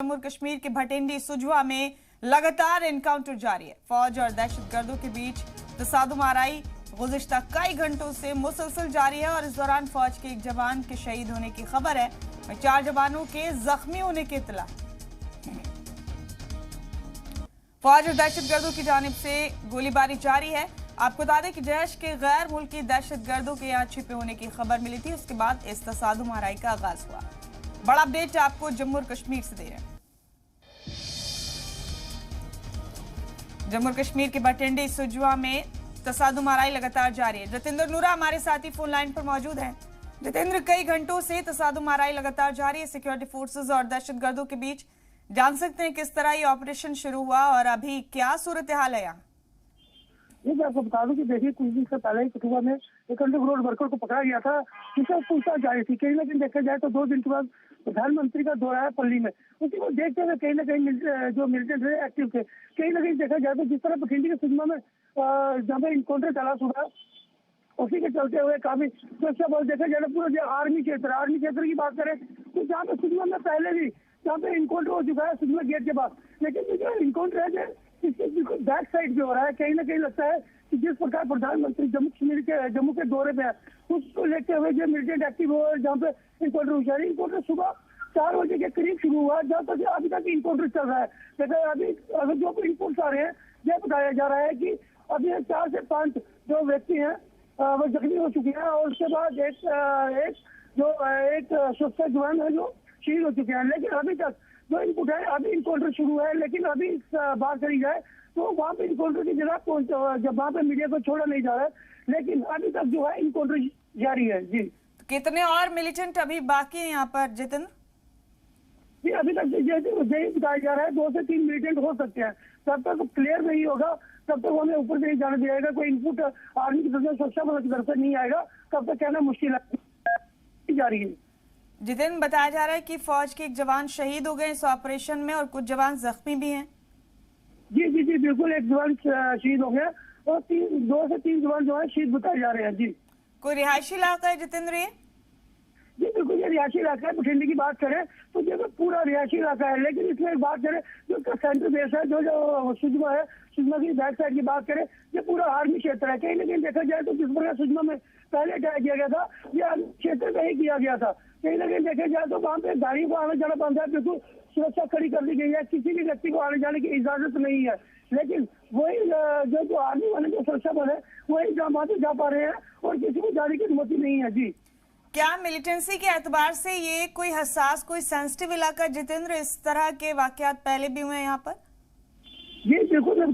जम्मू कश्मीर के भटिंडी सुजवा में लगातार एनकाउंटर जारी है। फौज और दहशतगर्दों के बीच तसादुम आराई गुज़िश्ता कई घंटों से मुसलसल जारी है और इस दौरान फौज के एक जवान के शहीद होने की खबर है और 4 जवानों के जख्मी होने की इत्तला। फौज और दहशतगर्दों की जानिब से गोलीबारी जारी है। आपको बता दें कि जैश के गैर मुल्की दहशतगर्दों के यहाँ छिपे होने की खबर मिली थी, उसके बाद इस तसादुम आराई का आगाज हुआ। बड़ा अपडेट आपको जम्मू और कश्मीर से दे रहे हैं। जम्मू और कश्मीर के भटिंडी सुजवा में तसादुम आराई लगातार जारी है। जितेंद्र नूरा हमारे साथी फोन लाइन पर मौजूद हैं। जितेंद्र, कई घंटों से तसादुम आराई लगातार जारी है सिक्योरिटी फोर्सेस और दहशतगर्दों के बीच। जान सकते हैं किस तरह ये ऑपरेशन शुरू हुआ और अभी क्या सूरत हाल है यहाँ? मैं आपको बता दूं कि देखिए कुछ दिन से पहले ही कठुआ में एक अंडरग्राउंड वर्कर को पकड़ा गया था, जिससे पूछताछ जारी थी। कहीं ना कहीं देखा जाए तो 2 दिन के बाद प्रधानमंत्री का दौरा है पल्ली में, उसी को देखते हुए कहीं ना कहीं जो मिलिटेंट है एक्टिव थे। कहीं ना कहीं देखा जाए तो जिस तरह भटिंडी के सुजमा में जहाँ पे इनकाउंटर चला सुबह, उसी के चलते हुए काफी सुरक्षा बल देखा जाए तो पूरा आर्मी क्षेत्र की बात करें तो जहाँ पे सुजमा में पहले भी जहाँ पे इनकाउंटर हो चुका है सुजमा गेट के पास, लेकिन जो इनकाउंटर है इसके बिल्कुल बैक साइड पे हो रहा है। कहीं ना कहीं लगता है कि जिस प्रकार प्रधानमंत्री जम्मू के दौरे पे है, उसको लेते हुए जो मिलिटेंट एक्टिव हो जहाँ पे इनकाउंटर हुआ है। इनकाउंटर सुबह 4 बजे के करीब शुरू हुआ, जहाँ तक अभी तक इनकाउंटर चल रहा है। देखा अभी अगर जो इनपुट्स आ रहे हैं यह बताया जा रहा है कि अभी 4 से 5 जो व्यक्ति हैं वो जख्मी हो चुके हैं और उसके बाद एक सुरक्षा जवान है जो शहीद हो चुके हैं। लेकिन अभी तक जो इनपुट है अभी इनकाउंटर शुरू है, लेकिन अभी बात करी जाए तो वहाँ पे इनकाउंटर की जगह जब वहाँ पे मीडिया को छोड़ा नहीं जा रहा है, लेकिन अभी तक जो है इनकाउंटर जारी है। जी, कितने और मिलिटेंट अभी बाकी है यहाँ पर जितेंद्र? जी, अभी तक यही बताया जा रहा है 2 से 3 मिलिटेंट हो सकते हैं। तब तक क्लियर नहीं होगा, तब तक हमें ऊपर से नहीं जाने दिया जाएगा। कोई इनपुट आर्मी की तरफ से सुरक्षा बल की तरफ से नहीं आएगा, तब तक कहना मुश्किल है। जा रही है। जितेंद्र, बताया जा रहा है कि फौज के एक जवान शहीद हो गए इस ऑपरेशन में और कुछ जवान जख्मी भी हैं। जी, बिल्कुल, एक जवान शहीद हो गया और 2 से 3 जवान जो है शहीद बताए जा रहे हैं। जी, कोई रिहायशी इलाका है जितेंद्र ये? जी बिल्कुल, ये रिहायशी इलाका है। भटिंडी की बात करें तो ये पूरा रिहायशी इलाका है, लेकिन इसमें एक बात करें जो इसका सेंटर बेस है, जो सुजमा है, सुजमा की बैक साइड की बात करें, ये पूरा आर्मी क्षेत्र है। कहीं ना कहीं देखा जाए तो जिस प्रकार सुजमा में पहले अटैक किया गया था, ये आर्मी क्षेत्र में ही किया गया था। कहीं ना कहीं देखा जाए तो वहाँ पे गाड़ियों को आने जाना बंद है, बिल्कुल सुरक्षा खड़ी कर दी गई है, किसी भी व्यक्ति को आने जाने की इजाजत नहीं है। लेकिन वही जो आर्मी वाले जो सुरक्षा बल है वही वहाँ पे जा पा रहे हैं और किसी को जाने की अनुमति नहीं है। जी, क्या मिलिटेंसी के एतबार से ये कोई हसास, कोई सेंसिटिव इलाका जितेंद्र? इस तरह के वाकयात पहले भी हुए हैं यहाँ पर? जी बिल्कुल,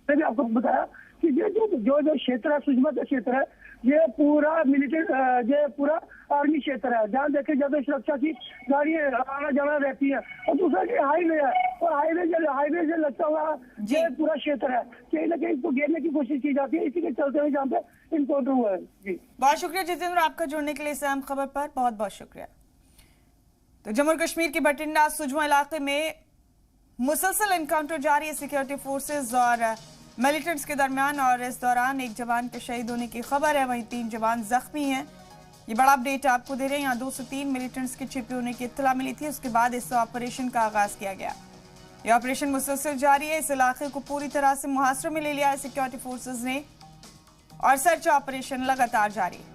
मैंने आपको बताया कि ये जो क्षेत्र है, सुजमा का क्षेत्र है, ये पूरा मिलिटेंट, ये पूरा आर्मी क्षेत्र है, जहाँ देखे जाते सुरक्षा की गाड़ियाँ आना जाना रहती है। और दूसरा ये हाईवे है और हाईवे से लगता हुआ ये पूरा क्षेत्र है। कहीं ना कहीं इसको घेरने की कोशिश की जाती है, इसी के चलते हुए जहाँ पे इनकाउंटर हुआ है। जी, बहुत शुक्रिया जितेंद्र आपका जुड़ने के लिए इस अहम खबर पर, बहुत बहुत शुक्रिया। तो जम्मू कश्मीर के भटिंडा सुजवा इलाके में मुसलसल एनकाउंटर जारी है सिक्योरिटी फोर्सेज और मिलिटेंट्स के दरमियान और इस दौरान एक जवान के शहीद होने की खबर है, वहीं 3 जवान जख्मी हैं। ये बड़ा अपडेट आपको दे रहे हैं। यहाँ 2 से 3 मिलिटेंट्स के छिपे होने की इत्तला मिली थी, उसके बाद इस ऑपरेशन का आगाज किया गया। ये ऑपरेशन मुसलसल जारी है। इस इलाके को पूरी तरह से मुहासरे में ले लिया है सिक्योरिटी फोर्सेज ने और सर्च ऑपरेशन लगातार जारी है।